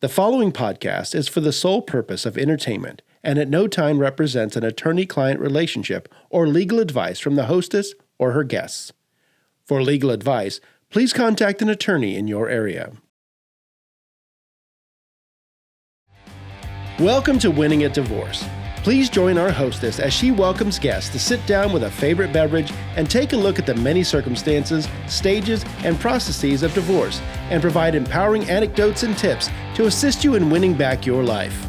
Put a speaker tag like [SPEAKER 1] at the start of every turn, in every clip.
[SPEAKER 1] The following podcast is for the sole purpose of entertainment and at no time represents an attorney-client relationship or legal advice from the hostess or her guests. For legal advice, please contact an attorney in your area. Welcome to Winning at Divorce. Please join our hostess as she welcomes guests to sit down with a favorite beverage and take a look at the many circumstances, stages, and processes of divorce and provide empowering anecdotes and tips to assist you in winning back your life.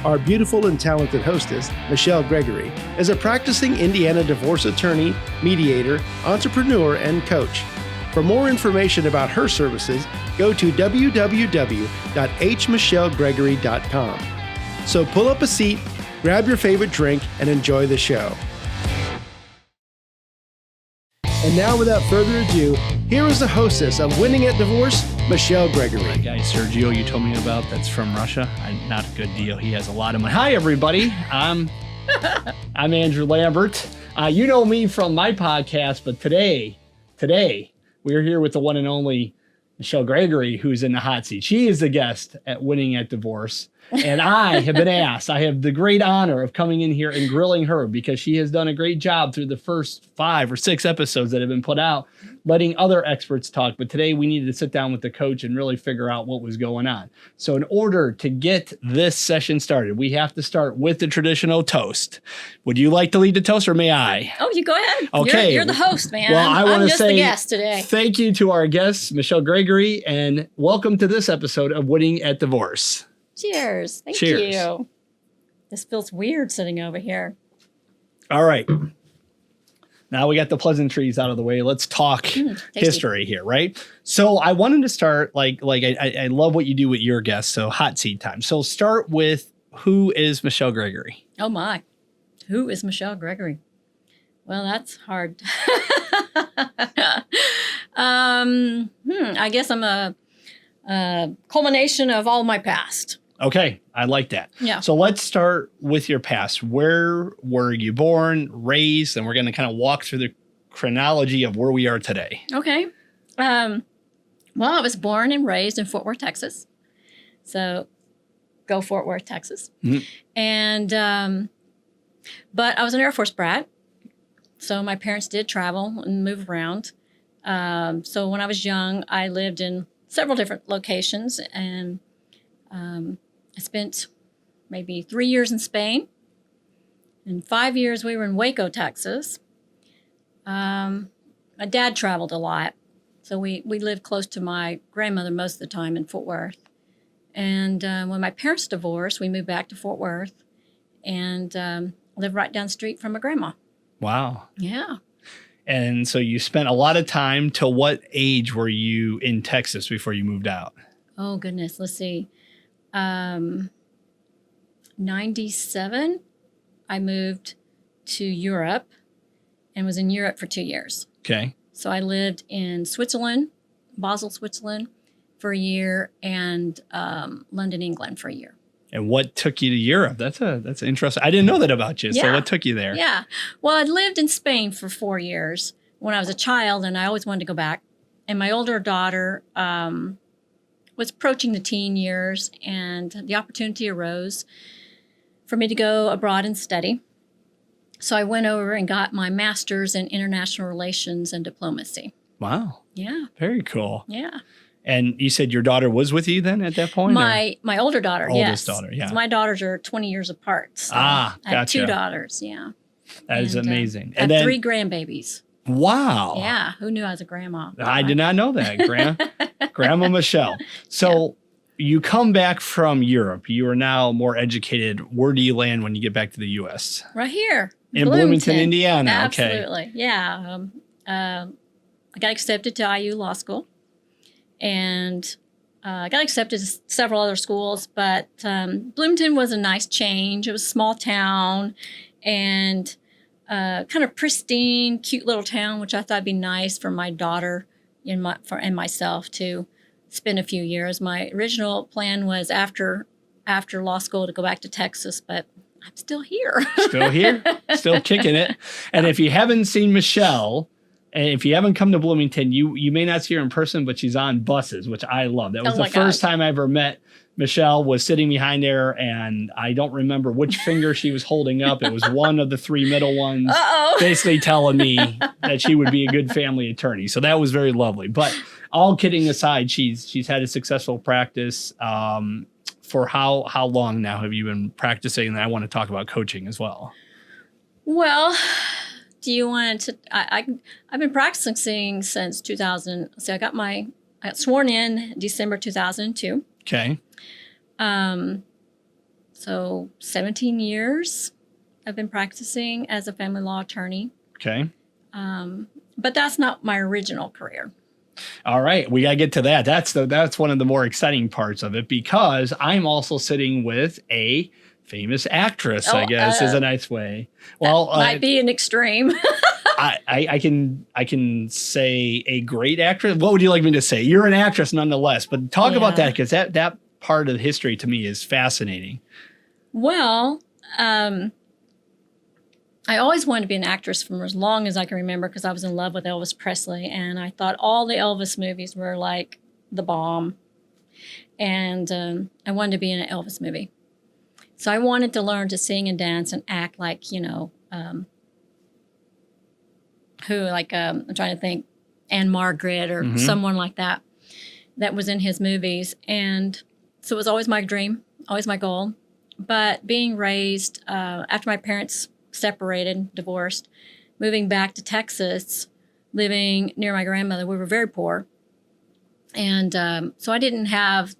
[SPEAKER 1] Our beautiful and talented hostess, Michelle Gregory, is a practicing Indiana divorce attorney, mediator, entrepreneur, and coach. For more information about her services, go to www.hmichellegregory.com. So pull up a seat, grab your favorite drink, and enjoy the show. And now, without further ado, here is the hostess of Winning at Divorce, Michelle Gregory.
[SPEAKER 2] That guy Sergio you told me about that's from Russia, not a good deal. He has a lot of money. Hi, everybody. I'm Andrew Lambert. You know me from my podcast, but today we're here with the one and only Michelle Gregory, who's in the hot seat. She is the guest at Winning at Divorce. And I have been asked, I have the great honor of coming in here and grilling her because she has done a great job through the first 5 or 6 episodes that have been put out, letting other experts talk. But today we needed to sit down with the coach and really figure out what was going on. So in order to get this session started, we have to start with the traditional toast. Would you like to lead the toast or may I?
[SPEAKER 3] Oh, you go ahead.
[SPEAKER 2] Okay.
[SPEAKER 3] You're the host, man.
[SPEAKER 2] Well,
[SPEAKER 3] I'm just the guest today.
[SPEAKER 2] Thank you to our guest, Michelle Gregory, and welcome to this episode of Winning at Divorce.
[SPEAKER 3] Cheers. Thank
[SPEAKER 2] Cheers.
[SPEAKER 3] you. This feels weird sitting over here.
[SPEAKER 2] All right. Now we got the pleasantries out of the way. Let's talk history here, right? So I wanted to start I love what you do with your guests. So hot seat time. So start with, who is Michelle Gregory?
[SPEAKER 3] Oh my. Who is Michelle Gregory? Well, that's hard. I guess I'm a culmination of all my past.
[SPEAKER 2] Okay, I like that.
[SPEAKER 3] Yeah.
[SPEAKER 2] So let's start with your past. Where were you born, raised, and we're going to kind of walk through the chronology of where we are today.
[SPEAKER 3] Okay. Well, I was born and raised in Fort Worth, Texas. So go Fort Worth, Texas. Mm-hmm. And but I was an Air Force brat. So my parents did travel and move around. So when I was young, I lived in several different locations, and I spent maybe 3 years in Spain, and 5 years we were in Waco, Texas. My dad traveled a lot, so we lived close to my grandmother most of the time in Fort Worth. And when my parents divorced, we moved back to Fort Worth and lived right down the street from my grandma.
[SPEAKER 2] Wow.
[SPEAKER 3] Yeah.
[SPEAKER 2] And so you spent a lot of time. Till what age were you in Texas before you moved out?
[SPEAKER 3] Oh, goodness. Let's see. 97, I moved to Europe and was in Europe for 2 years.
[SPEAKER 2] Okay. So
[SPEAKER 3] I lived in Switzerland, Basel, Switzerland for a year, and London, England for a year.
[SPEAKER 2] And what took you to Europe? That's interesting. I didn't know that about you. Yeah. So what took you there?
[SPEAKER 3] Yeah. Well, I'd lived in Spain for 4 years when I was a child, and I always wanted to go back. And my older daughter was approaching the teen years, and the opportunity arose for me to go abroad and study. So I went over and got my master's in international relations and diplomacy.
[SPEAKER 2] Wow.
[SPEAKER 3] Yeah.
[SPEAKER 2] Very cool.
[SPEAKER 3] Yeah.
[SPEAKER 2] And you said your daughter was with you then at that point?
[SPEAKER 3] My older daughter,
[SPEAKER 2] Oldest
[SPEAKER 3] yes.
[SPEAKER 2] daughter, yeah.
[SPEAKER 3] My daughters are 20 years apart. So
[SPEAKER 2] gotcha.
[SPEAKER 3] I have 2 daughters, yeah.
[SPEAKER 2] That is amazing.
[SPEAKER 3] I have 3 grandbabies.
[SPEAKER 2] Wow.
[SPEAKER 3] Yeah. Who knew I was a grandma?
[SPEAKER 2] I did not know that, Grandma Michelle. So you come back from Europe. You are now more educated. Where do you land when you get back to the U.S.?
[SPEAKER 3] Right here.
[SPEAKER 2] In Bloomington, Indiana.
[SPEAKER 3] Absolutely.
[SPEAKER 2] Okay.
[SPEAKER 3] Yeah. I got accepted to IU Law School. And I got accepted to several other schools, but Bloomington was a nice change. It was a small town and kind of pristine, cute little town, which I thought would be nice for my daughter and myself to spend a few years. My original plan was after law school to go back to Texas, but I'm still here.
[SPEAKER 2] Still here, still kicking it. And if you haven't seen Michelle, And if you haven't come to Bloomington, you may not see her in person, but she's on buses, which I love. That was the first time I ever met Michelle. Was sitting behind there, and I don't remember which finger she was holding up. It was one of the three middle ones, basically telling me that she would be a good family attorney. So that was very lovely. But all kidding aside, she's had a successful practice. For how long now have you been practicing? And I want to talk about coaching as well.
[SPEAKER 3] Well, do you want to? I've been practicing since 2000. So I got sworn in December 2002.
[SPEAKER 2] Okay.
[SPEAKER 3] So 17 years I've been practicing as a family law attorney.
[SPEAKER 2] Okay.
[SPEAKER 3] But that's not my original career.
[SPEAKER 2] All right, we got to get to that. That's one of the more exciting parts of it, because I'm also sitting with a famous actress, I guess is a nice way. Well,
[SPEAKER 3] might be an extreme.
[SPEAKER 2] I can say a great actress. What would you like me to say? You're an actress nonetheless, but talk about that, because that part of the history to me is fascinating.
[SPEAKER 3] Well, I always wanted to be an actress from as long as I can remember, because I was in love with Elvis Presley, and I thought all the Elvis movies were like the bomb. And I wanted to be in an Elvis movie. So I wanted to learn to sing and dance and act like, I'm trying to think, Anne Margaret or someone like that was in his movies. And so it was always my dream, always my goal. But being raised after my parents separated, divorced, moving back to Texas, living near my grandmother, we were very poor. And so I didn't have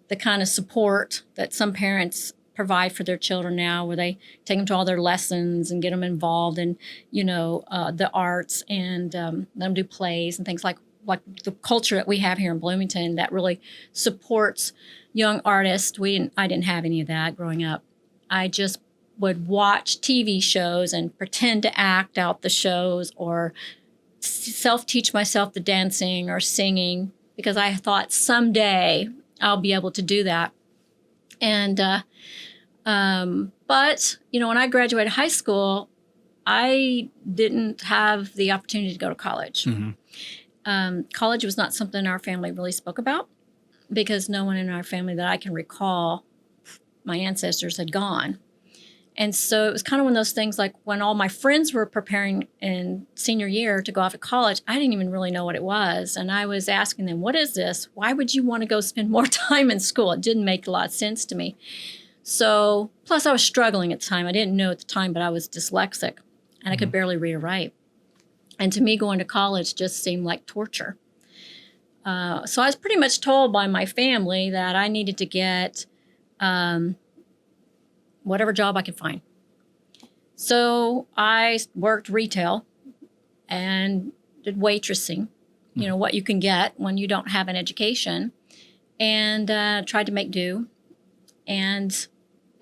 [SPEAKER 3] the kind of support that some parents provide for their children now, where they take them to all their lessons and get them involved in, the arts, and let them do plays and things like the culture that we have here in Bloomington that really supports young artists. I didn't have any of that growing up. I just would watch TV shows and pretend to act out the shows, or self-teach myself the dancing or singing, because I thought someday I'll be able to do that. And but when I graduated high school, I didn't have the opportunity to go to college. College was not something our family really spoke about, because no one in our family that I can recall, my ancestors, had gone. And so it was kind of one of those things, like when all my friends were preparing in senior year to go off to college, I didn't even really know what it was. And I was asking them, what is this? Why would you want to go spend more time in school? It didn't make a lot of sense to me. So, plus I was struggling at the time. I didn't know at the time, but I was dyslexic and I could barely read or write. And to me, going to college just seemed like torture. So I was pretty much told by my family that I needed to get whatever job I could find. So I worked retail and did waitressing, what you can get when you don't have an education, and tried to make do. And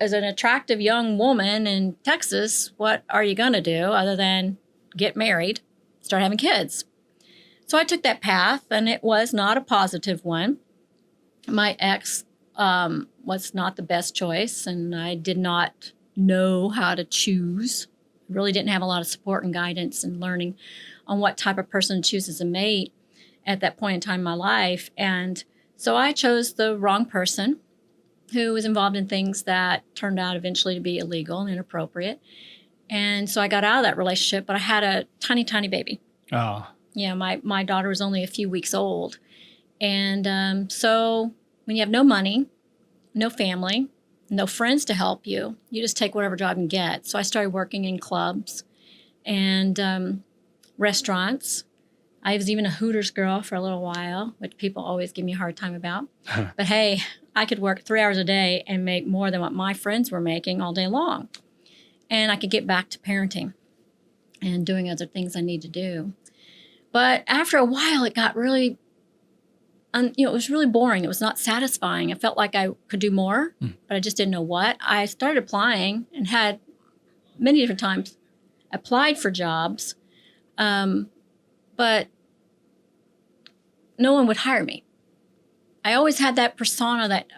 [SPEAKER 3] as an attractive young woman in Texas, what are you going to do other than get married, start having kids? So I took that path, and it was not a positive one. My ex was not the best choice, and I did not know how to choose. Really didn't have a lot of support and guidance and learning on what type of person to choose as a mate at that point in time in my life. And so I chose the wrong person, who was involved in things that turned out eventually to be illegal and inappropriate. And so I got out of that relationship, but I had a tiny, tiny baby.
[SPEAKER 2] Oh.
[SPEAKER 3] Yeah, my daughter was only a few weeks old. And so when you have no money, no family, no friends to help you, you just take whatever job you can get. So I started working in clubs and restaurants. I was even a Hooters girl for a little while, which people always give me a hard time about. But hey, I could work 3 hours a day and make more than what my friends were making all day long. And I could get back to parenting and doing other things I need to do. But after a while, it got really, it was really boring. It was not satisfying. I felt like I could do more, but I just didn't know what. I started applying and had many different times applied for jobs, but no one would hire me. I always had that persona that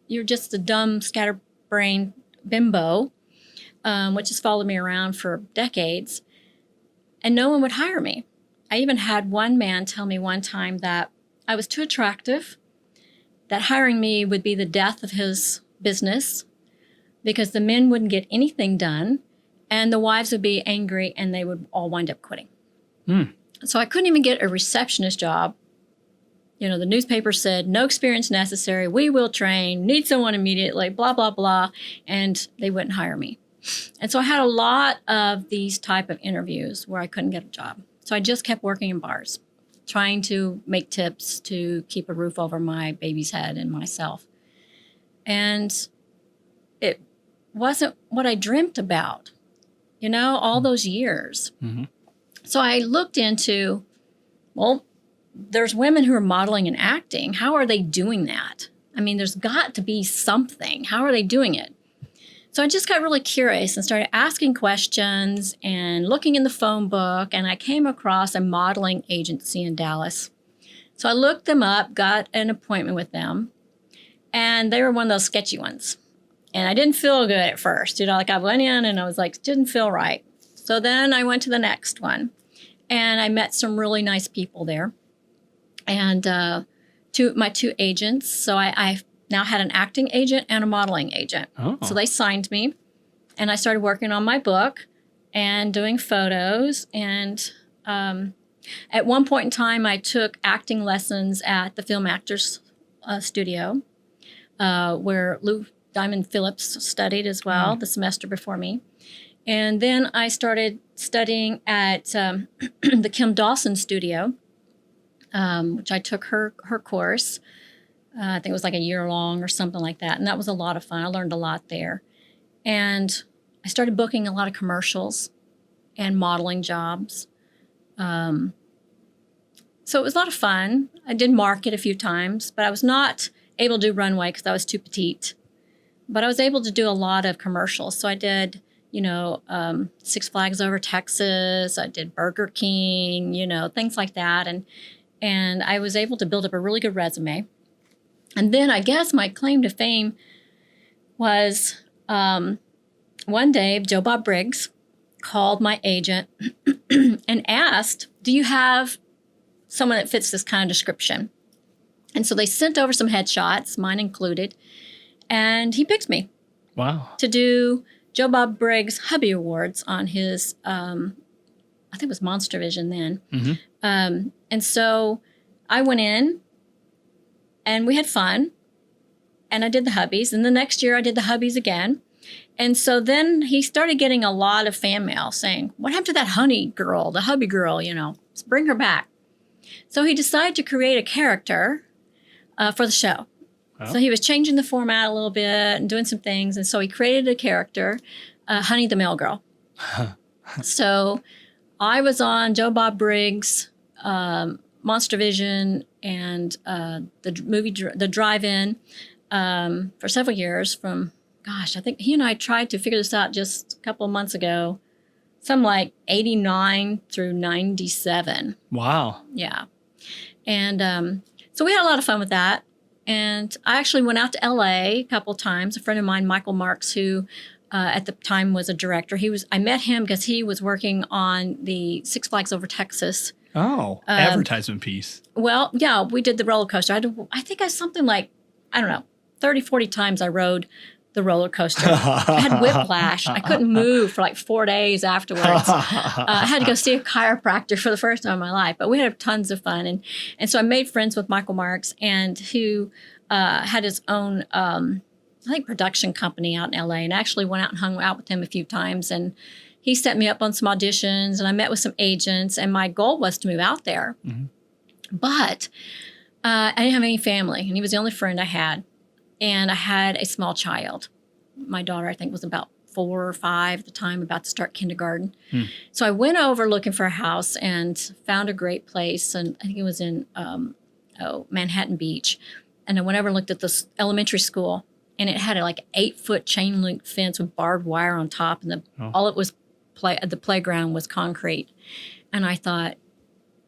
[SPEAKER 3] you're just a dumb, scatterbrained bimbo, which has followed me around for decades, and no one would hire me. I even had one man tell me one time that I was too attractive, that hiring me would be the death of his business because the men wouldn't get anything done and the wives would be angry and they would all wind up quitting. So I couldn't even get a receptionist job. You know, the newspaper said, no experience necessary, we will train, need someone immediately, blah, blah, blah, and they wouldn't hire me. And so I had a lot of these type of interviews where I couldn't get a job. So I just kept working in bars, trying to make tips to keep a roof over my baby's head and myself. And it wasn't what I dreamt about, you know, all those years. So I looked into, well, there's women who are modeling and acting. How are they doing that? I mean, there's got to be something. How are they doing it? So I just got really curious and started asking questions and looking in the phone book, and I came across a modeling agency in Dallas. So I looked them up, got an appointment with them, and they were one of those sketchy ones. And I didn't feel good at first. You know, like I went in and I was like, didn't feel right. So then I went to the next one, and I met some really nice people there. And my two agents, so I now had an acting agent and a modeling agent. So they signed me, and I started working on my book and doing photos. And at one point in time, I took acting lessons at the Film Actors Studio, where Lou Diamond Phillips studied as well the semester before me. And then I started studying at the Kim Dawson studio, which I took her course. I think it was like a year long or something like that. And that was a lot of fun. I learned a lot there. And I started booking a lot of commercials and modeling jobs. So it was a lot of fun. I did market a few times, but I was not able to do runway because I was too petite. But I was able to do a lot of commercials. So I did, you know, Six Flags Over Texas. I did Burger King, you know, things like that. And I was able to build up a really good resume. And then I guess my claim to fame was one day Joe Bob Briggs called my agent and asked, do you have someone that fits this kind of description? And so they sent over some headshots, mine included, and he picked me.
[SPEAKER 2] Wow.
[SPEAKER 3] To do Joe Bob Briggs Hubby Awards on his, I think it was Monster Vision then. And so I went in and we had fun and I did the hubbies. And the next year I did the hubbies again. And so then he started getting a lot of fan mail saying, what happened to that honey girl, the hubby girl, you know, let's bring her back. So he decided to create a character for the show. Oh. So he was changing the format a little bit and doing some things. And so he created a character, Honey the Mail Girl. So I was on Joe Bob Briggs, Monster Vision, and the movie, The Drive-In for several years from, gosh, I think he and I tried to figure this out just a couple of months ago. Some like 89 through 97.
[SPEAKER 2] Wow.
[SPEAKER 3] Yeah. And so we had a lot of fun with that. And I actually went out to LA a couple of times. A friend of mine, Michael Marks, who at the time was a director, I met him because he was working on the Six Flags Over Texas.
[SPEAKER 2] Oh, advertisement piece.
[SPEAKER 3] Well, yeah, we did the roller coaster. I think I something like, I don't know, 30, 40 times I rode the roller coaster. I had whiplash. I couldn't move for like 4 days afterwards. I had to go see a chiropractor for the first time in my life, but we had tons of fun. And so I made friends with Michael Marks, and who had his own, I think, production company out in LA, and actually went out and hung out with him a few times. And he set me up on some auditions, and I met with some agents, and my goal was to move out there. But I didn't have any family, and he was the only friend I had. And I had a small child. My daughter, I think, was about 4 or 5 at the time, about to start kindergarten. So I went over looking for a house and found a great place. And I think it was in Manhattan Beach. And I went over and looked at this elementary school. And it had like an 8-foot chain link fence with barbed wire on top. And all it was, the playground was concrete. And I thought,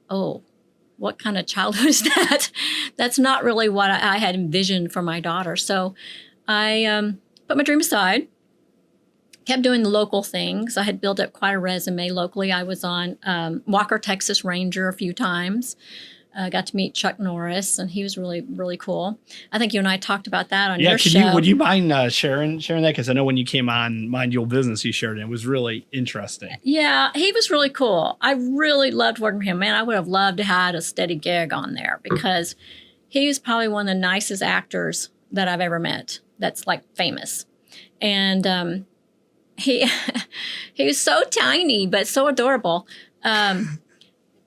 [SPEAKER 3] oh, what kind of childhood is that? That's not really what I had envisioned for my daughter. So I put my dream aside, kept doing the local things. I had built up quite a resume locally. I was on Walker, Texas Ranger a few times. Got to meet Chuck Norris, and he was really, really cool. I think you and I talked about that on your show.
[SPEAKER 2] Would you mind sharing that? Because I know when you came on Mind Your Business, you shared it. It was really interesting.
[SPEAKER 3] Yeah, he was really cool. I really loved working with him. Man, I would have loved to have had a steady gig on there because he was probably one of the nicest actors that I've ever met that's like famous. And he was so tiny, but so adorable.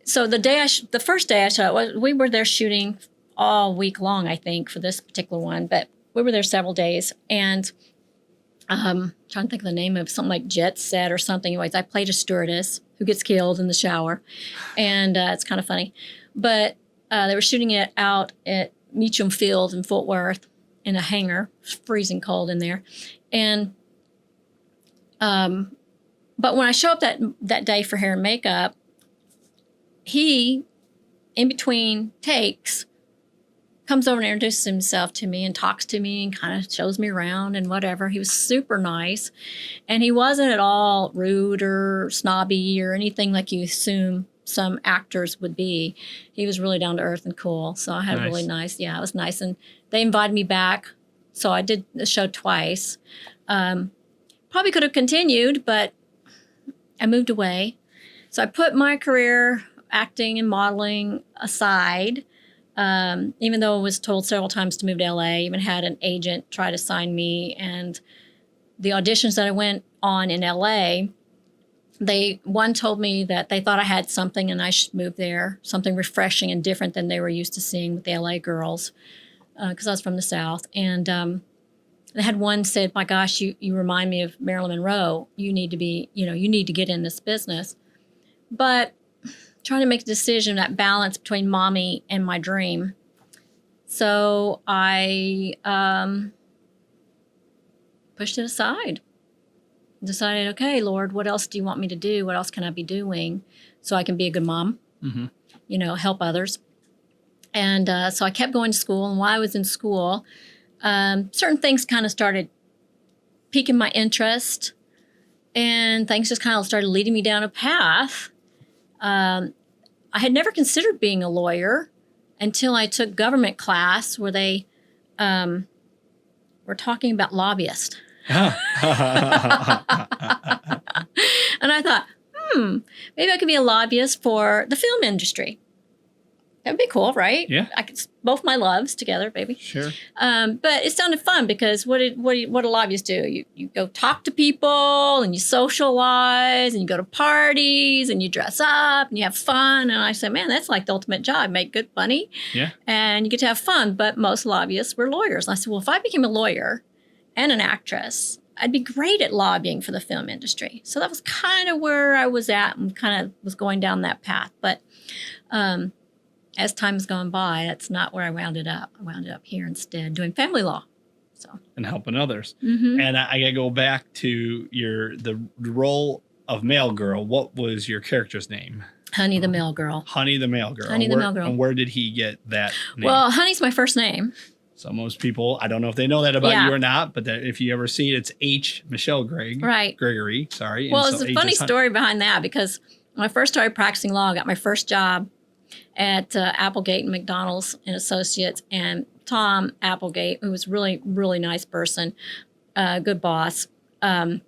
[SPEAKER 3] So the first day I shot, we were there shooting all week long, I think, for this particular one. But we were there several days, and trying to think of the name of something like Jet Set or something. Anyways, I played a stewardess who gets killed in the shower, and it's kind of funny. But they were shooting it out at Meacham Field in Fort Worth in a hangar. It was freezing cold in there, and but when I show up that day for hair and makeup, he, in between takes, comes over and introduces himself to me and talks to me and kind of shows me around and whatever. He was super nice. And he wasn't at all rude or snobby or anything like you assume some actors would be. He was really down to earth and cool. So I had a really nice, it was nice. And they invited me back. So I did the show twice. Probably could have continued, but I moved away. So I put my career acting and modeling aside, even though I was told several times to move to LA, even had an agent try to sign me. And the auditions that I went on in LA, one told me that they thought I had something and I should move there, something refreshing and different than they were used to seeing with the LA girls, because I was from the South. And they had one said, my gosh, you remind me of Marilyn Monroe. You need to be, you need to get in this business. But trying to make a decision, that balance between mommy and my dream. So I pushed it aside. Decided, okay, Lord, what else do you want me to do? What else can I be doing so I can be a good mom, help others? And so I kept going to school. And while I was in school, certain things kind of started piquing my interest. And things just kind of started leading me down a path. I had never considered being a lawyer until I took government class where they were talking about lobbyists. And I thought, maybe I could be a lobbyist for the film industry. That would be cool, right?
[SPEAKER 2] Yeah.
[SPEAKER 3] I could both my loves together, baby.
[SPEAKER 2] Sure.
[SPEAKER 3] But it sounded fun because what do lobbyists do? You go talk to people and you socialize and you go to parties and you dress up and you have fun. And I said, man, that's like the ultimate job. Make good money.
[SPEAKER 2] Yeah.
[SPEAKER 3] And you get to have fun. But most lobbyists were lawyers. And I said, well, if I became a lawyer and an actress, I'd be great at lobbying for the film industry. So that was kind of where I was at and kind of was going down that path. But as time has gone by, that's not where I wound up. I wound up here instead doing family law.
[SPEAKER 2] And helping others. And I got to go back to the role of Mail Girl. What was your character's name?
[SPEAKER 3] Honey the Mail Girl.
[SPEAKER 2] Honey the Mail Girl.
[SPEAKER 3] Honey the Mail Girl.
[SPEAKER 2] And where did he get that name?
[SPEAKER 3] Well, Honey's my first name.
[SPEAKER 2] So most people, I don't know if they know that about you or not, but that if you ever see it, it's H. Michelle Gregory. Sorry.
[SPEAKER 3] Well, it's a funny story behind that because when I first started practicing law, I got my first job at Applegate and McDonald's and Associates, and Tom Applegate, who was really, really nice person, good boss. I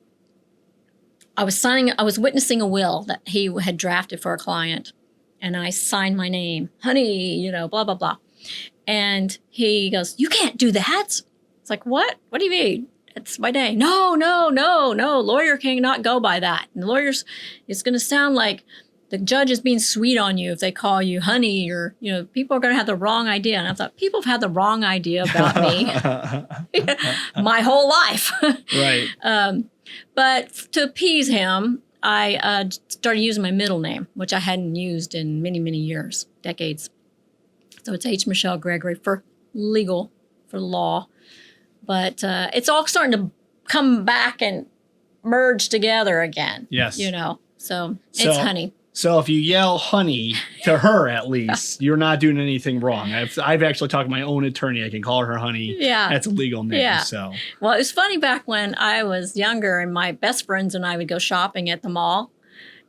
[SPEAKER 3] was witnessing a will that he had drafted for a client, and I signed my name, Honey, blah, blah, blah. And he goes, you can't do that. It's like, what? What do you mean? It's my name. No. Lawyer cannot go by that. And the lawyers, it's going to sound like the judge is being sweet on you if they call you honey, or, people are going to have the wrong idea. And I thought, people have had the wrong idea about me my whole life.
[SPEAKER 2] Right.
[SPEAKER 3] But to appease him, I started using my middle name, which I hadn't used in many, many years, decades. So it's H. Michelle Gregory for law. But it's all starting to come back and merge together again.
[SPEAKER 2] Yes.
[SPEAKER 3] So it's Honey.
[SPEAKER 2] So if you yell honey to her, at least you're not doing anything wrong. I've actually talked to my own attorney. I can call her honey.
[SPEAKER 3] Yeah.
[SPEAKER 2] That's a legal name.
[SPEAKER 3] Yeah.
[SPEAKER 2] So.
[SPEAKER 3] Well, it was funny back when I was younger and my best friends and I would go shopping at the mall.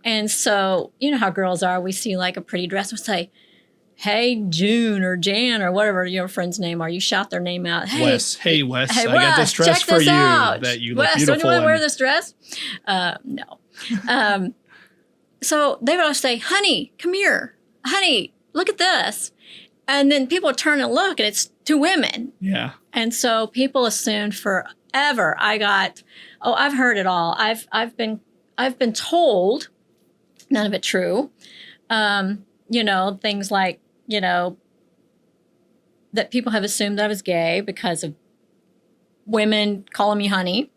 [SPEAKER 3] And so, you know how girls are. We see like a pretty dress. We'll say, hey, June or Jan or whatever your friend's name are. You shout their name out. Hey,
[SPEAKER 2] Wes. Hey, Wes.
[SPEAKER 3] Hey,
[SPEAKER 2] I got this dress
[SPEAKER 3] check
[SPEAKER 2] for
[SPEAKER 3] this
[SPEAKER 2] you
[SPEAKER 3] out.
[SPEAKER 2] that you look
[SPEAKER 3] Wes,
[SPEAKER 2] beautiful
[SPEAKER 3] don't you want to
[SPEAKER 2] in.
[SPEAKER 3] wear this dress? No. So they would always say, honey, come here. Honey, look at this. And then people would turn and look, and it's two women.
[SPEAKER 2] Yeah.
[SPEAKER 3] And so people assumed forever I've heard it all. I've been told, none of it true. Things like, that people have assumed that I was gay because of women calling me honey.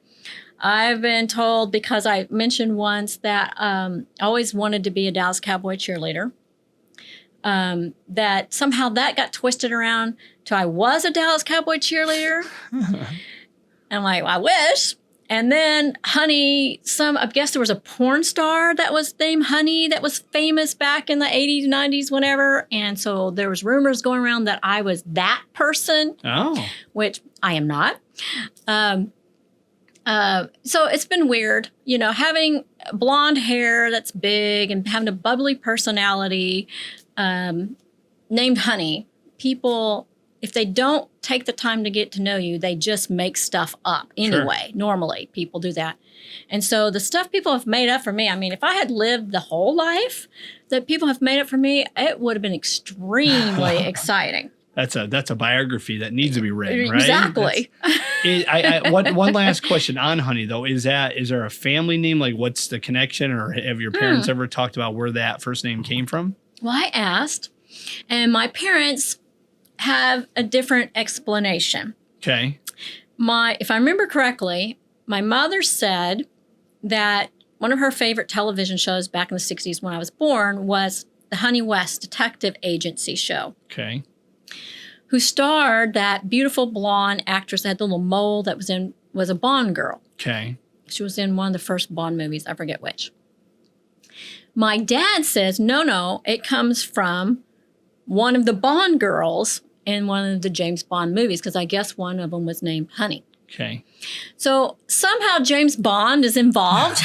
[SPEAKER 3] I've been told because I mentioned once that I always wanted to be a Dallas Cowboy cheerleader, that somehow that got twisted around to I was a Dallas Cowboy cheerleader. And I'm like, well, I wish. And then Honey, I guess there was a porn star that was named Honey that was famous back in the 80s, 90s, whenever. And so there was rumors going around that I was that person, which I am not. So it's been weird, having blonde hair that's big and having a bubbly personality, named Honey. People, if they don't take the time to get to know you, they just make stuff up anyway. Sure. Normally, people do that. And so the stuff people have made up for me, I mean, if I had lived the whole life that people have made up for me, it would have been extremely exciting.
[SPEAKER 2] That's a biography that needs to be written, right?
[SPEAKER 3] Exactly.
[SPEAKER 2] One last question on Honey, though. Is there a family name? Like, what's the connection? Or have your parents ever talked about where that first name came from?
[SPEAKER 3] Well, I asked, and my parents have a different explanation.
[SPEAKER 2] Okay.
[SPEAKER 3] If I remember correctly, my mother said that one of her favorite television shows back in the 60s when I was born was the Honey West Detective Agency show.
[SPEAKER 2] Okay.
[SPEAKER 3] Who starred that beautiful blonde actress that had the little mole that was a Bond girl.
[SPEAKER 2] Okay.
[SPEAKER 3] She was in one of the first Bond movies. I forget which. My dad says, no, it comes from one of the Bond girls in one of the James Bond movies, because I guess one of them was named Honey.
[SPEAKER 2] Okay.
[SPEAKER 3] So somehow James Bond is involved.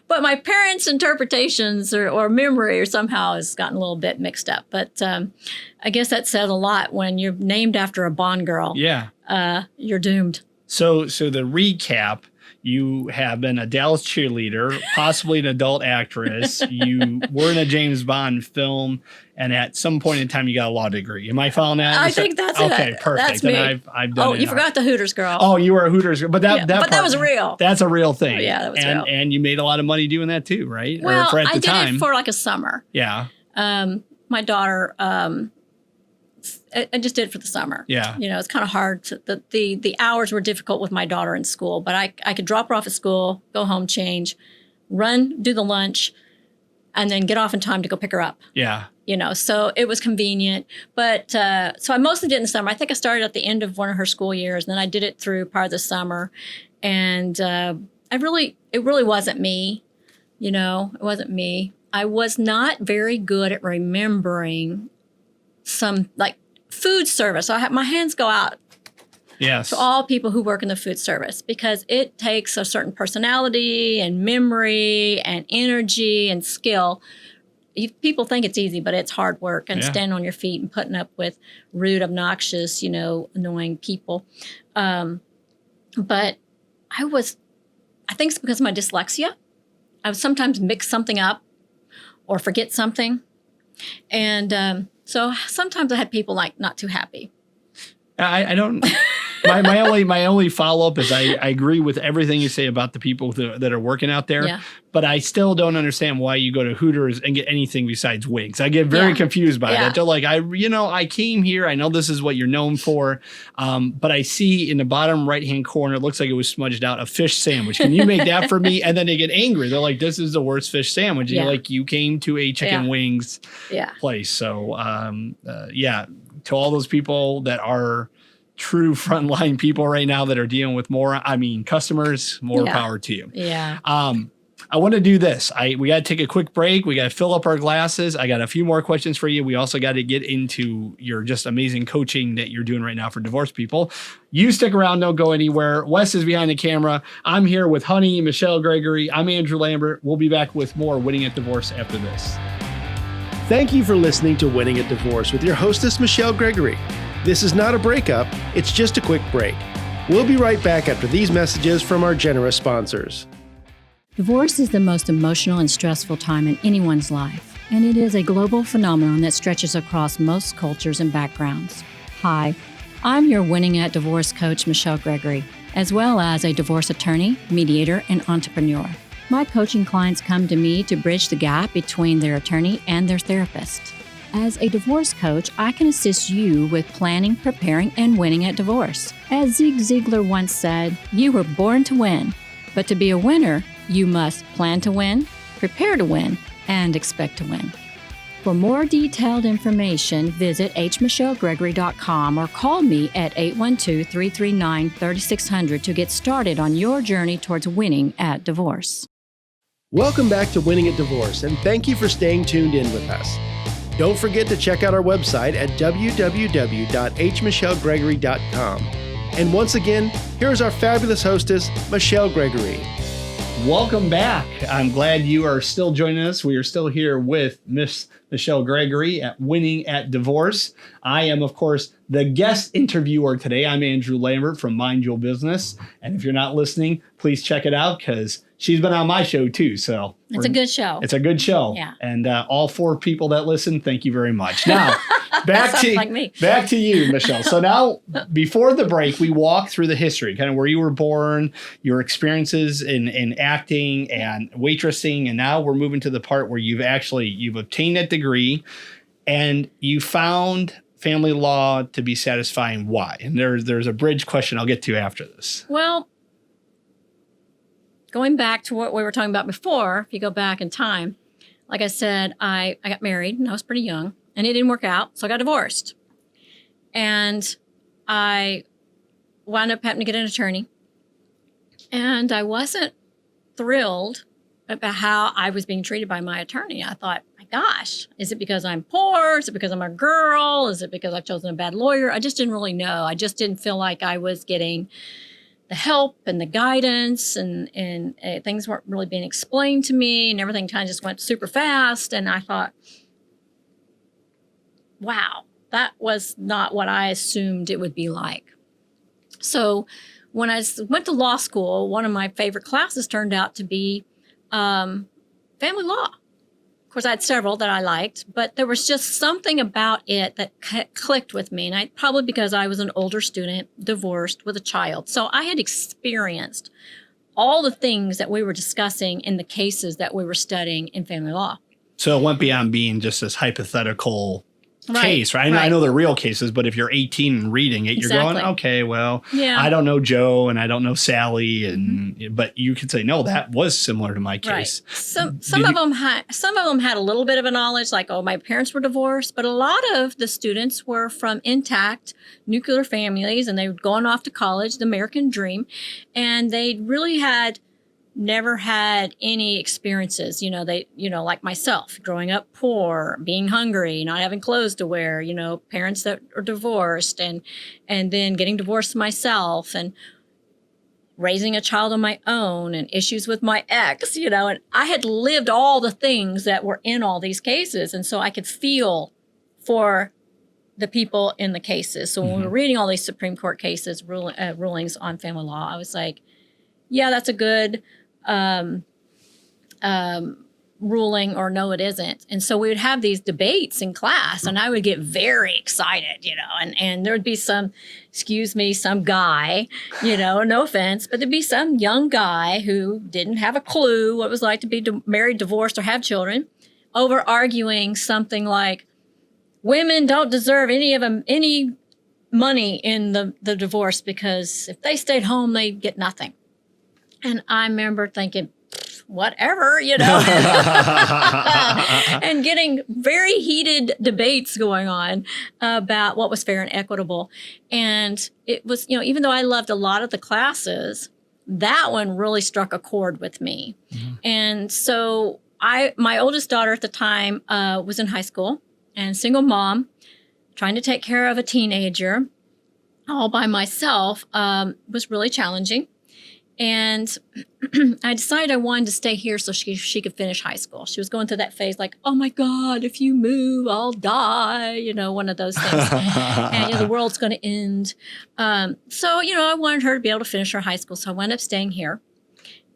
[SPEAKER 3] But my parents' interpretations or memory or somehow has gotten a little bit mixed up. But I guess that says a lot when you're named after a Bond girl.
[SPEAKER 2] Yeah.
[SPEAKER 3] You're doomed.
[SPEAKER 2] So the recap, you have been a Dallas cheerleader, possibly an adult actress. You were in a James Bond film, and at some point in time, you got a law degree. Am I following that?
[SPEAKER 3] I think that's it.
[SPEAKER 2] Okay, perfect.
[SPEAKER 3] That's me.
[SPEAKER 2] And I've done it.
[SPEAKER 3] Oh, you forgot the Hooters girl.
[SPEAKER 2] Oh, you were a Hooters girl. But that was
[SPEAKER 3] real.
[SPEAKER 2] That's a real thing.
[SPEAKER 3] Yeah, that was real.
[SPEAKER 2] And you made a lot of money doing that too, right?
[SPEAKER 3] Well,
[SPEAKER 2] or at the
[SPEAKER 3] I did
[SPEAKER 2] time.
[SPEAKER 3] it for like a summer.
[SPEAKER 2] Yeah.
[SPEAKER 3] My daughter, I just did it for the summer.
[SPEAKER 2] Yeah.
[SPEAKER 3] It's kind of hard. The hours were difficult with my daughter in school, but I could drop her off at school, go home, change, run, do the lunch, and then get off in time to go pick her up.
[SPEAKER 2] Yeah.
[SPEAKER 3] So it was convenient. But so I mostly did it in the summer. I think I started at the end of one of her school years, and then I did it through part of the summer. And it really wasn't me. It wasn't me. I was not very good at remembering some like food service. So my hands go out
[SPEAKER 2] Yes.
[SPEAKER 3] to all people who work in the food service, because it takes a certain personality and memory and energy and skill. People think it's easy, but it's hard work and standing on your feet and putting up with rude, obnoxious, annoying people. But I think it's because of my dyslexia. I would sometimes mix something up or forget something. And so sometimes I had people like not too happy.
[SPEAKER 2] I don't. My only follow up is I agree with everything you say about the people that are working out there.
[SPEAKER 3] Yeah.
[SPEAKER 2] But I still don't understand why you go to Hooters and get anything besides wings. I get very confused by that. They're like, I came here. I know this is what you're known for. But I see in the bottom right-hand corner, it looks like it was smudged out, a fish sandwich. Can you make that for me? And then they get angry. They're like, this is the worst fish sandwich. And you're like, you came to a chicken wings place. So, to all those people that are true frontline people right now that are dealing with customers, more power to you.
[SPEAKER 3] Yeah.
[SPEAKER 2] I want to do this. We got to take a quick break. We got to fill up our glasses. I got a few more questions for you. We also got to get into your just amazing coaching that you're doing right now for divorced people. You stick around. Don't go anywhere. Wes is behind the camera. I'm here with Honey, Michelle Gregory. I'm Andrew Lambert. We'll be back with more Winning at Divorce after this.
[SPEAKER 1] Thank you for listening to Winning at Divorce with your hostess, Michelle Gregory. This is not a breakup. It's just a quick break. We'll be right back after these messages from our generous sponsors.
[SPEAKER 4] Divorce is the most emotional and stressful time in anyone's life, and it is a global phenomenon that stretches across most cultures and backgrounds. Hi, I'm your Winning at Divorce coach, Michelle Gregory, as well as a divorce attorney, mediator, and entrepreneur. My coaching clients come to me to bridge the gap between their attorney and their therapist. As a divorce coach, I can assist you with planning, preparing, and winning at divorce. As Zig Ziglar once said, you were born to win, but to be a winner, you must plan to win, prepare to win, and expect to win. For more detailed information, visit hmichellegregory.com or call me at 812-339-3600 to get started on your journey towards winning at divorce.
[SPEAKER 1] Welcome back to Winning at Divorce, and thank you for staying tuned in with us. Don't forget to check out our website at www.hmichellegregory.com. And once again, here's our fabulous hostess, Michelle Gregory.
[SPEAKER 2] Welcome back. I'm glad you are still joining us. We are still here with Miss Michelle Gregory at Winning at Divorce. I am, of course, the guest interviewer today. I'm Andrew Lambert from Mind Your Business. And if you're not listening, please check it out because she's been on my show too. So
[SPEAKER 3] It's a good show.
[SPEAKER 2] It's a good show.
[SPEAKER 3] Yeah.
[SPEAKER 2] And all 4 people that listen, thank you very much. Now, back to you, Michelle. So now, before the break, we walked through the history, kind of where you were born, your experiences in acting and waitressing, and now we're moving to the part where you've obtained that degree, and you found family law to be satisfying. Why? And there's a bridge question I'll get to after this.
[SPEAKER 3] Well, going back to what we were talking about before, if you go back in time, like I said, I got married and I was pretty young and it didn't work out. So I got divorced and I wound up having to get an attorney. And I wasn't thrilled about how I was being treated by my attorney. I thought, my gosh, is it because I'm poor? Is it because I'm a girl? Is it because I've chosen a bad lawyer? I just didn't really know. I just didn't feel like I was getting the help and the guidance and things weren't really being explained to me and everything kind of just went super fast. And I thought, wow, that was not what I assumed it would be like. So when I went to law school, one of my favorite classes turned out to be family law. Of course, I had several that I liked, but there was just something about it that clicked with me. And probably because I was an older student, divorced with a child. So I had experienced all the things that we were discussing in the cases that we were studying in family law.
[SPEAKER 2] So it went beyond being just this hypothetical case, right?
[SPEAKER 3] Right.
[SPEAKER 2] I know they're real cases, but if you're 18 and reading it,
[SPEAKER 3] Exactly.
[SPEAKER 2] you're going, okay, well,
[SPEAKER 3] Yeah.
[SPEAKER 2] I don't know Joe and I don't know Sally, and but you could say, no, that was similar to my case.
[SPEAKER 3] Right. Some of them had a little bit of a knowledge, like, oh, my parents were divorced, but a lot of the students were from intact nuclear families, and they were going off to college, the American dream, and they really had never had any experiences, like myself, growing up poor, being hungry, not having clothes to wear, parents that are divorced, and then getting divorced myself, and raising a child on my own, and issues with my ex, and I had lived all the things that were in all these cases. And so I could feel for the people in the cases. So when we were reading all these Supreme Court cases, rulings on family law, I was like, yeah, that's a good ruling, or no, it isn't. And so we would have these debates in class, and I would get very excited, and there'd be some guy, no offense, but there'd be some young guy who didn't have a clue what it was like to be married, divorced, or have children, over arguing something like, women don't deserve any money in the divorce because if they stayed home, they'd get nothing. And I remember thinking, whatever, and getting very heated debates going on about what was fair and equitable. And it was, even though I loved a lot of the classes, that one really struck a chord with me. And so my oldest daughter at the time was in high school and single mom, trying to take care of a teenager all by myself was really challenging. And I decided I wanted to stay here so she could finish high school. She was going through that phase like, oh my God, if you move, I'll die, one of those things. And the world's going to end. So, I wanted her to be able to finish her high school. So I wound up staying here.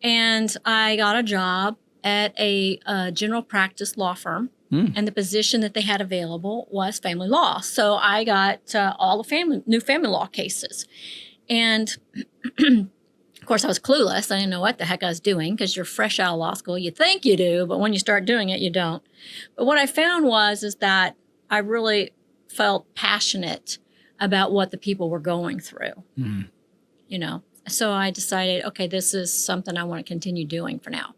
[SPEAKER 3] And I got a job at a general practice law firm. And the position that they had available was family law. So I got all the new family law cases. And of course, I was clueless. I didn't know what the heck I was doing because you're fresh out of law school. You think you do, but when you start doing it, you don't. But what I found is that I really felt passionate about what the people were going through, So I decided, okay, this is something I want to continue doing for now.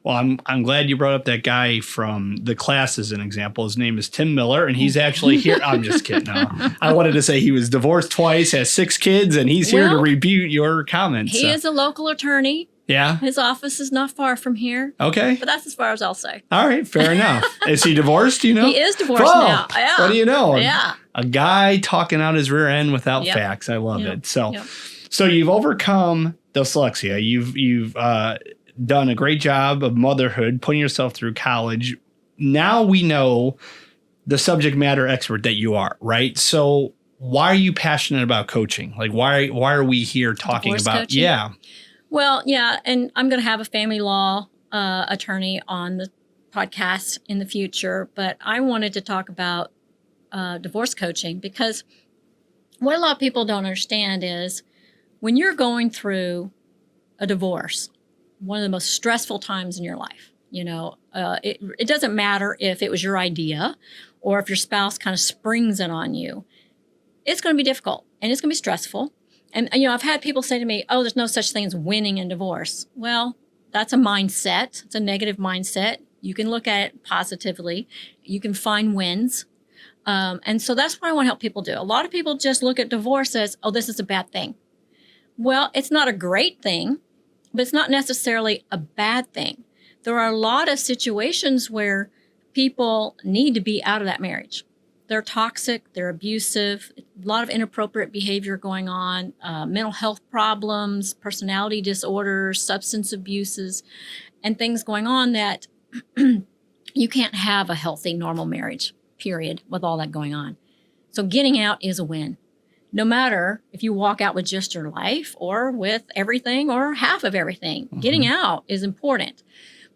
[SPEAKER 2] Well, I'm glad you brought up that guy from the class as an example. His name is Tim Miller, and he's actually here. I'm just kidding. No. I wanted to say he was divorced twice, has 6 kids, and he's here to rebut your comments.
[SPEAKER 3] He is a local attorney.
[SPEAKER 2] Yeah.
[SPEAKER 3] His office is not far from here.
[SPEAKER 2] Okay.
[SPEAKER 3] But that's as far as I'll say.
[SPEAKER 2] All right. Fair enough. Is he divorced? Do you know?
[SPEAKER 3] He is divorced now. Yeah.
[SPEAKER 2] What do you know?
[SPEAKER 3] Yeah.
[SPEAKER 2] A guy talking out his rear end without facts. I love it. So you've overcome dyslexia. You've done a great job of motherhood, putting yourself through college. Now we know the subject matter expert that you are, right? So why are you passionate about coaching? Like why are we here talking
[SPEAKER 3] Divorce
[SPEAKER 2] about
[SPEAKER 3] coaching?
[SPEAKER 2] Yeah.
[SPEAKER 3] Well, yeah, and I'm going to have a family law attorney on the podcast in the future, but I wanted to talk about divorce coaching because what a lot of people don't understand is when you're going through a divorce, one of the most stressful times in your life. It doesn't matter if it was your idea or if your spouse kind of springs it on you. It's going to be difficult and it's going to be stressful. And, I've had people say to me, oh, there's no such thing as winning in divorce. Well, that's a mindset. It's a negative mindset. You can look at it positively. You can find wins. And so that's what I want to help people do. A lot of people just look at divorce as, oh, this is a bad thing. Well, it's not a great thing. But it's not necessarily a bad thing. There are a lot of situations where people need to be out of that marriage. They're toxic, they're abusive, a lot of inappropriate behavior going on, mental health problems, personality disorders, substance abuses, and things going on that you can't have a healthy, normal marriage, period, with all that going on. So getting out is a win. No matter if you walk out with just your life or with everything or half of everything, getting out is important.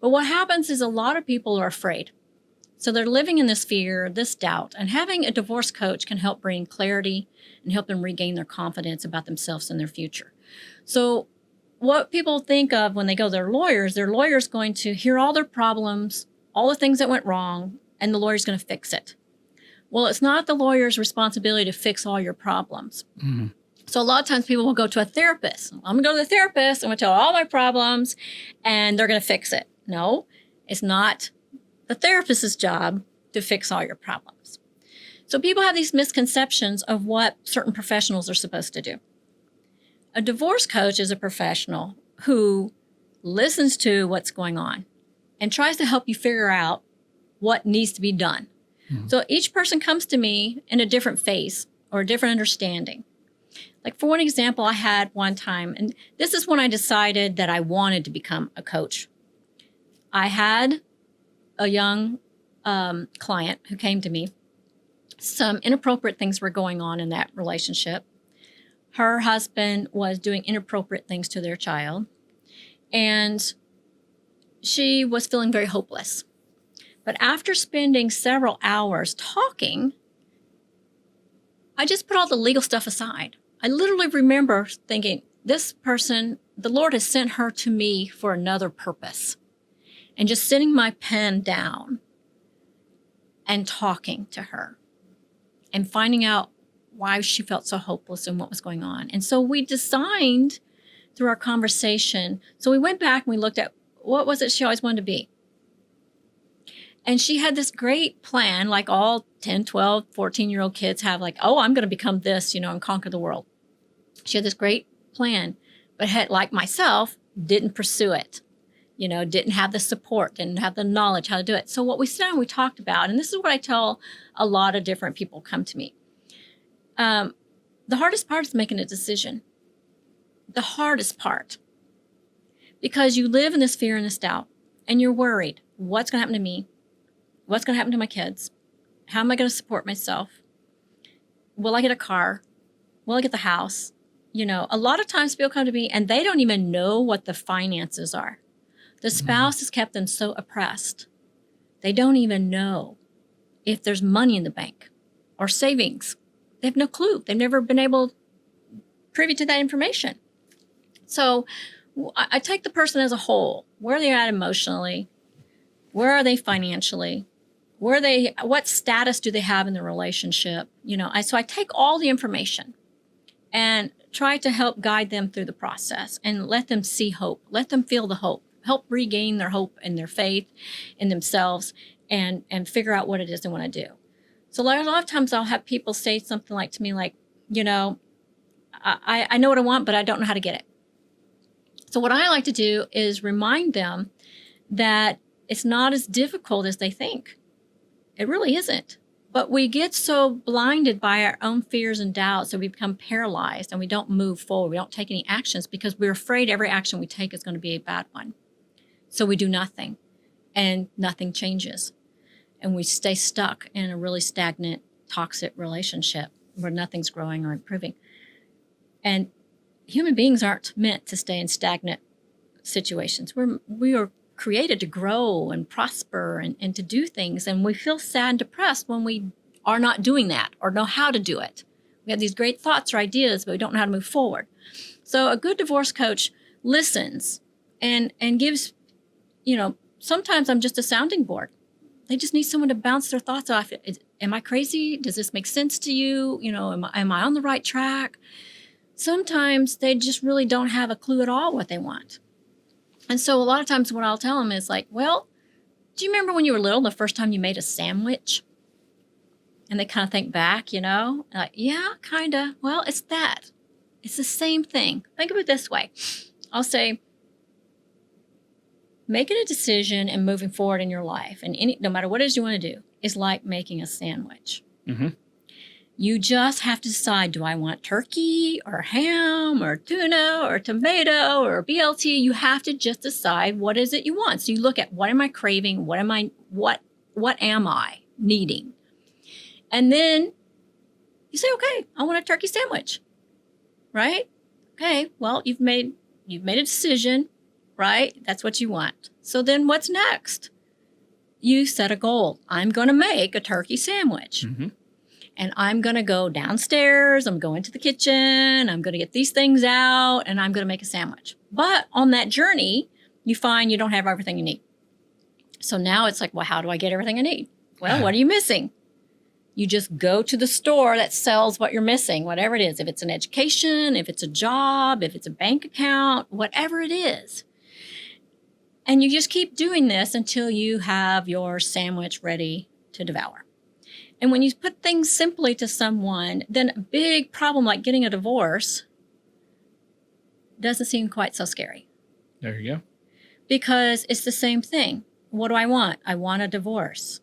[SPEAKER 3] But what happens is a lot of people are afraid. So they're living in this fear, this doubt, and having a divorce coach can help bring clarity and help them regain their confidence about themselves and their future. So what people think of when they go to their lawyer's going to hear all their problems, all the things that went wrong, and the lawyer's going to fix it. Well, it's not the lawyer's responsibility to fix all your problems. Mm-hmm. So a lot of times people will go to a therapist. I'm going to go to the therapist. I'm going to tell all my problems, and they're going to fix it. No, it's not the therapist's job to fix all your problems. So people have these misconceptions of what certain professionals are supposed to do. A divorce coach is a professional who listens to what's going on and tries to help you figure out what needs to be done. Mm-hmm. So each person comes to me in a different phase or a different understanding. Like for one example, I had one time, and this is when I decided that I wanted to become a coach. I had a young client who came to me. Some inappropriate things were going on in that relationship. Her husband was doing inappropriate things to their child, and she was feeling very hopeless. But after spending several hours talking, I just put all the legal stuff aside. I literally remember thinking, this person, the Lord has sent her to me for another purpose. And just sitting my pen down and talking to her and finding out why she felt so hopeless and what was going on. And so we designed through our conversation. So we went back and we looked at what was it she always wanted to be. And she had this great plan, like all 10, 12, 14-year-old kids have, like, oh, I'm going to become this, and conquer the world. She had this great plan, but had, like myself, didn't pursue it. Didn't have the support, didn't have the knowledge how to do it. So what we sat and we talked about, and this is what I tell a lot of different people come to me. The hardest part is making a decision. The hardest part. Because you live in this fear and this doubt, and you're worried. What's going to happen to me? What's going to happen to my kids? How am I going to support myself? Will I get a car? Will I get the house? A lot of times people come to me and they don't even know what the finances are. The spouse has kept them so oppressed. They don't even know if there's money in the bank or savings. They have no clue. They've never been privy to that information. So I take the person as a whole. Where are they at emotionally? Where are they financially? What status do they have in the relationship? So I take all the information and try to help guide them through the process and let them see hope, let them feel the hope, help regain their hope and their faith in themselves and figure out what it is they want to do. So a lot of times I'll have people say something like to me, like, I know what I want, but I don't know how to get it. So what I like to do is remind them that it's not as difficult as they think. It really isn't. But we get so blinded by our own fears and doubts that we become paralyzed and we don't move forward. We don't take any actions because we're afraid every action we take is going to be a bad one. So we do nothing and nothing changes. And we stay stuck in a really stagnant, toxic relationship where nothing's growing or improving. And human beings aren't meant to stay in stagnant situations. We are created to grow and prosper and to do things. And we feel sad and depressed when we are not doing that or know how to do it. We have these great thoughts or ideas, but we don't know how to move forward. So a good divorce coach listens and gives, sometimes I'm just a sounding board. They just need someone to bounce their thoughts off. Am I crazy? Does this make sense to you? Am I on the right track? Sometimes they just really don't have a clue at all what they want. And so a lot of times what I'll tell them is like, well, do you remember when you were little, the first time you made a sandwich? And they kind of think back, like, yeah, kind of. Well, it's that. It's the same thing. Think of it this way. I'll say, making a decision and moving forward in your life, and no matter what it is you want to do, is like making a sandwich. Mm-hmm. You just have to decide, do I want turkey or ham or tuna or tomato or BLT? You have to just decide what is it you want. So you look at, what am I craving? What am I needing? And then you say, okay, I want a turkey sandwich, right? Okay, well, you've made a decision, right? That's what you want. So then what's next? You set a goal. I'm going to make a turkey sandwich. Mm-hmm. And I'm going to go downstairs, I'm going to the kitchen, I'm going to get these things out, and I'm going to make a sandwich. But on that journey, you find you don't have everything you need. So now it's like, well, how do I get everything I need? Well, what are you missing? You just go to the store that sells what you're missing, whatever it is. If it's an education, if it's a job, if it's a bank account, whatever it is. And you just keep doing this until you have your sandwich ready to devour. And when you put things simply to someone, then a big problem like getting a divorce doesn't seem quite so scary.
[SPEAKER 2] There you go.
[SPEAKER 3] Because it's the same thing. What do I want? I want a divorce.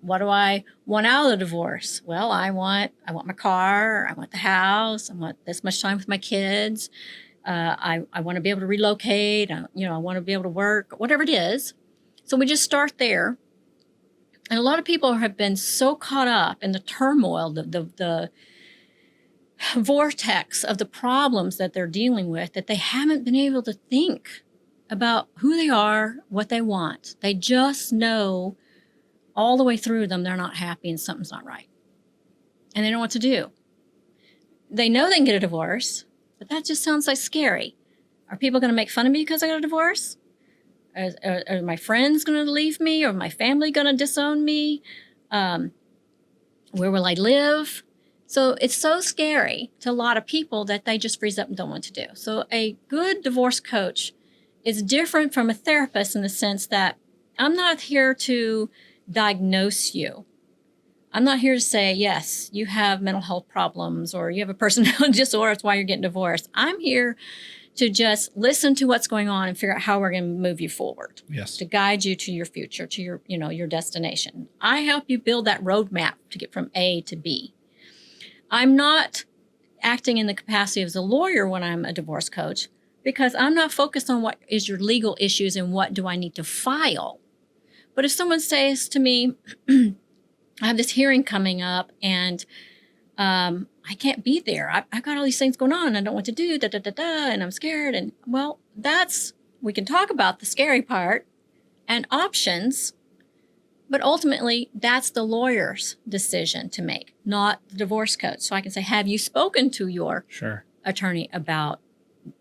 [SPEAKER 3] What do I want out of the divorce? Well, I want my car. I want the house. I want this much time with my kids. I want to be able to relocate. I want to be able to work, whatever it is. So we just start there. And a lot of people have been so caught up in the turmoil, the vortex of the problems that they're dealing with, that they haven't been able to think about who they are, what they want. They just know all the way through them they're not happy and something's not right. And they don't know what to do. They know they can get a divorce, but that just sounds like scary. Are people going to make fun of me because I got a divorce? Are my friends going to leave me? Or my family going to disown me? Where will I live? So it's so scary to a lot of people that they just freeze up and don't know what to do. So a good divorce coach is different from a therapist in the sense that I'm not here to diagnose you. I'm not here to say, yes, you have mental health problems or you have a personality disorder, that's why you're getting divorced. I'm here to just listen to what's going on and figure out how we're going to move you forward.
[SPEAKER 2] Yes.
[SPEAKER 3] To guide you to your future, to your, your destination. I help you build that roadmap to get from A to B. I'm not acting in the capacity as a lawyer when I'm a divorce coach, because I'm not focused on what is your legal issues and what do I need to file. But if someone says to me, I have this hearing coming up and I can't be there. I've got all these things going on. I don't know what to do, and I'm scared. And well, we can talk about the scary part and options, but ultimately that's the lawyer's decision to make, not the divorce coach. So I can say, have you spoken to your attorney about,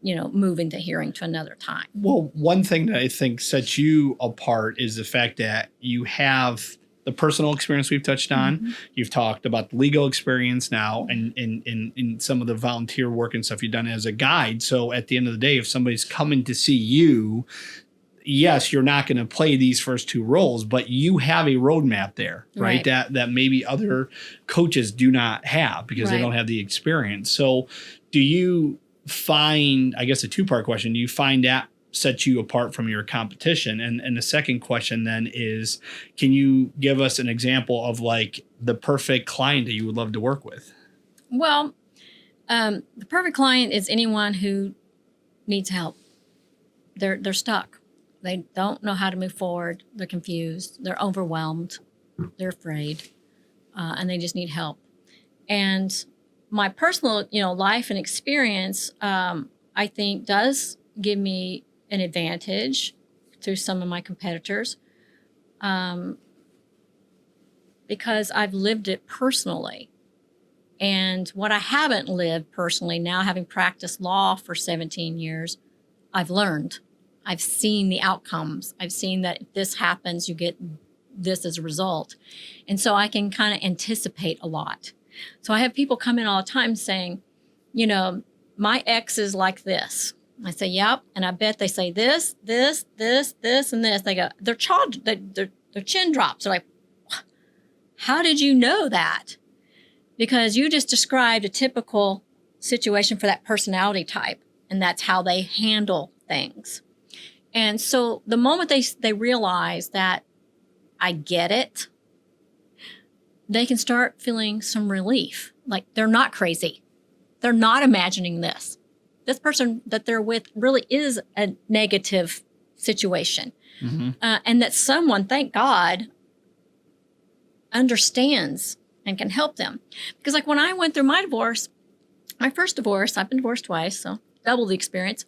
[SPEAKER 3] moving the hearing to another time?
[SPEAKER 2] Well, one thing that I think sets you apart is the fact that you have the personal experience we've touched on. Mm-hmm. You've talked about the legal experience now and in some of the volunteer work and stuff you've done as a guide. So at the end of the day, if somebody's coming to see you, yes, you're not going to play these first two roles, but you have a roadmap there, right? That maybe other coaches do not have because they don't have the experience. So do you find, I guess a two-part question, do you find that sets you apart from your competition? And the second question then is, can you give us an example of like the perfect client that you would love to work with?
[SPEAKER 3] Well, the perfect client is anyone who needs help. They're stuck. They don't know how to move forward. They're confused. They're overwhelmed. They're afraid, and they just need help. And my personal, life and experience, I think does give me an advantage through some of my competitors, because I've lived it personally. And what I haven't lived personally, now having practiced law for 17 years, I've learned. I've seen the outcomes. I've seen that if this happens, you get this as a result. And so I can kind of anticipate a lot. So I have people come in all the time saying, my ex is like this. I say, yep. And I bet they say this, and this. They go, their chin drops. They're like, how did you know that? Because you just described a typical situation for that personality type, and that's how they handle things. And so the moment they realize that I get it, they can start feeling some relief. Like they're not crazy. They're not imagining this. This person that they're with really is a negative situation. Mm-hmm. And that someone, thank God, understands and can help them. Because like when I went through my first divorce, I've been divorced twice, so double the experience.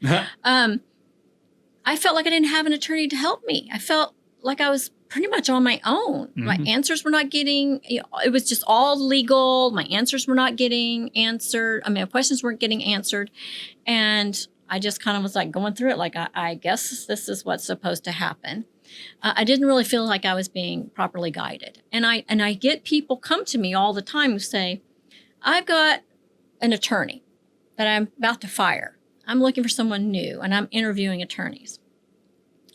[SPEAKER 3] I felt like I didn't have an attorney to help me. I felt like I was pretty much on my own. Mm-hmm. My answers were not getting, it was just all legal. My answers were not getting answered. My questions weren't getting answered. And I just kind of was like going through it like, I guess this is what's supposed to happen. I didn't really feel like I was being properly guided. And I get people come to me all the time who say, I've got an attorney that I'm about to fire. I'm looking for someone new, and I'm interviewing attorneys.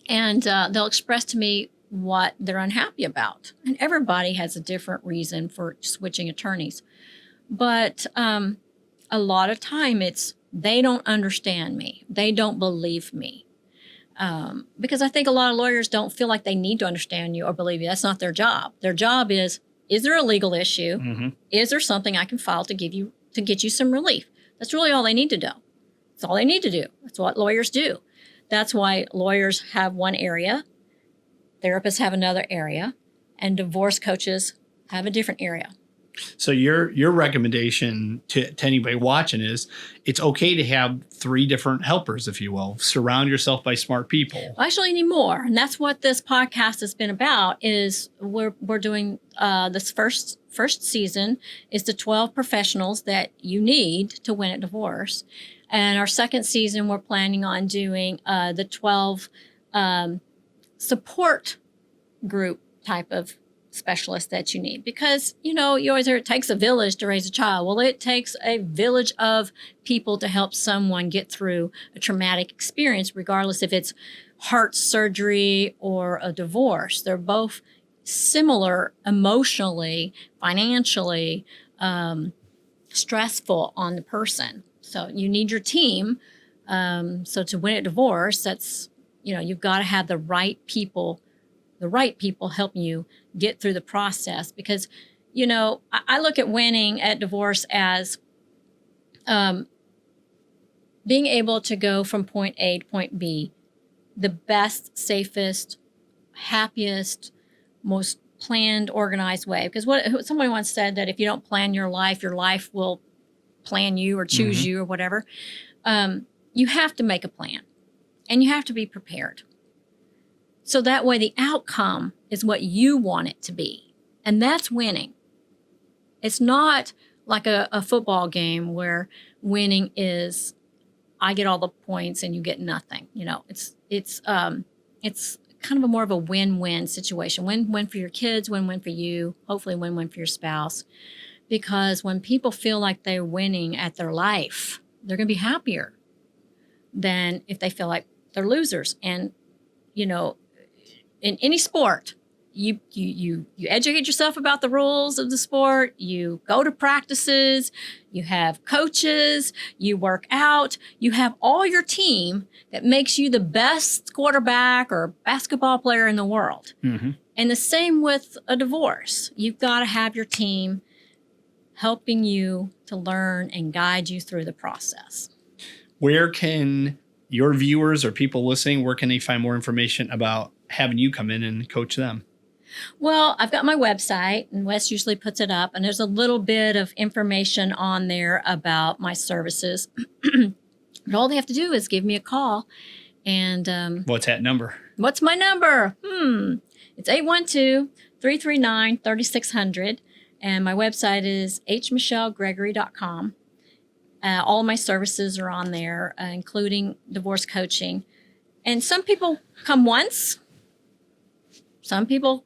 [SPEAKER 3] And they'll express to me what they're unhappy about. And everybody has a different reason for switching attorneys. But a lot of time it's they don't understand me. They don't believe me. Because I think a lot of lawyers don't feel like they need to understand you or believe you. That's not their job. Their job is there a legal issue? Mm-hmm. Is there something I can file to get you some relief? That's really all they need to do. That's all they need to do. That's what lawyers do. That's why lawyers have one area, therapists have another area, and divorce coaches have a different area.
[SPEAKER 2] So your recommendation to anybody watching is it's okay to have 3 different helpers, if you will. Surround yourself by smart people.
[SPEAKER 3] Well, actually, you need more. And that's what this podcast has been about is we're doing this first season is the 12 professionals that you need to win at divorce. And our second season, we're planning on doing the 12 support group type of specialists that you need. Because, you always hear it takes a village to raise a child. Well, it takes a village of people to help someone get through a traumatic experience, regardless if it's heart surgery or a divorce. They're both similar emotionally, financially, stressful on the person. So you need your team So to win at divorce, that's, you've got to have the right people helping you get through the process. Because, I look at winning at divorce as being able to go from point A to point B, the best, safest, happiest, most planned, organized way. Because what somebody once said, that if you don't plan your life will plan you or choose you or whatever. You have to make a plan, and you have to be prepared. So that way the outcome is what you want it to be. And that's winning. It's not like a football game where winning is, I get all the points and you get nothing. It's kind of more of a win-win situation. Win-win for your kids, win-win for you, hopefully win-win for your spouse. Because when people feel like they're winning at their life, they're going to be happier than if they feel like they're losers. And, in any sport, you educate yourself about the rules of the sport. You go to practices, you have coaches, you work out, you have all your team that makes you the best quarterback or basketball player in the world. And the same with a divorce. You've got to have your team helping you to learn and guide you through the process.
[SPEAKER 2] Where can your viewers or people listening, where can they find more information about having you come in and coach them?
[SPEAKER 3] Well, I've got my website, and Wes usually puts it up, and there's a little bit of information on there about my services. But all they have to do is give me a call. And
[SPEAKER 2] what's that number?
[SPEAKER 3] What's my number? It's 812-339-3600. And my website is hmichellegregory.com. All my services are on there, including divorce coaching. And some people come once. Some people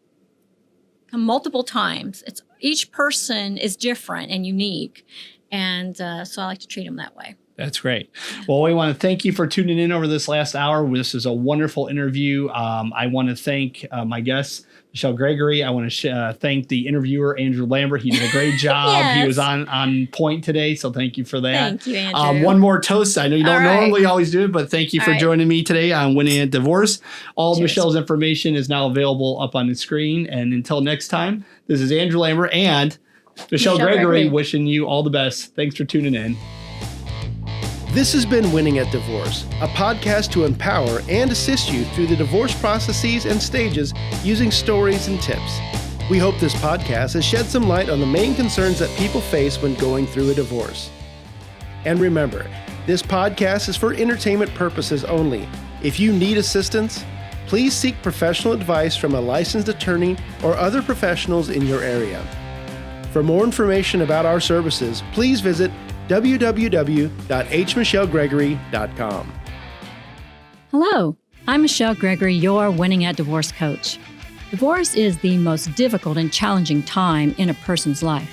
[SPEAKER 3] come multiple times. Each person is different and unique. And so I like to treat them that way.
[SPEAKER 2] That's great. Well, we want to thank you for tuning in over this last hour. This is a wonderful interview. I want to thank my guest, Michelle Gregory. I want to thank the interviewer, Andrew Lambert. He did a great job.
[SPEAKER 3] Yes.
[SPEAKER 2] He was on point today, so thank you for that.
[SPEAKER 3] Thank you, Andrew.
[SPEAKER 2] One more toast. I know you don't
[SPEAKER 3] All right.
[SPEAKER 2] normally always do it, but thank you for joining me today on Winning at Divorce. All of
[SPEAKER 3] Cheers.
[SPEAKER 2] Michelle's information is now available up on the screen. And until next time, this is Andrew Lambert and Michelle Gregory wishing you all the best. Thanks for tuning in.
[SPEAKER 1] This has been Winning at Divorce, a podcast to empower and assist you through the divorce processes and stages using stories and tips. We hope this podcast has shed some light on the main concerns that people face when going through a divorce. And remember, this podcast is for entertainment purposes only. If you need assistance, please seek professional advice from a licensed attorney or other professionals in your area. For more information about our services, please visit www.hmichellegregory.com.
[SPEAKER 4] Hello, I'm Michelle Gregory, your Winning at Divorce coach. Divorce is the most difficult and challenging time in a person's life.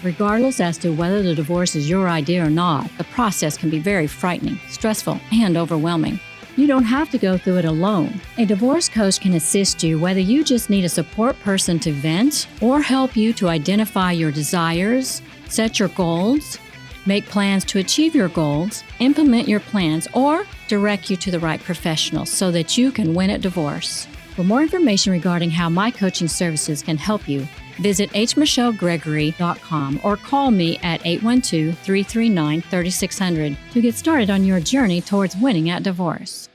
[SPEAKER 4] Regardless as to whether the divorce is your idea or not, the process can be very frightening, stressful, and overwhelming. You don't have to go through it alone. A divorce coach can assist you whether you just need a support person to vent or help you to identify your desires, set your goals, make plans to achieve your goals, implement your plans, or direct you to the right professional so that you can win at divorce. For more information regarding how my coaching services can help you, visit hmichellegregory.com or call me at 812-339-3600 to get started on your journey towards winning at divorce.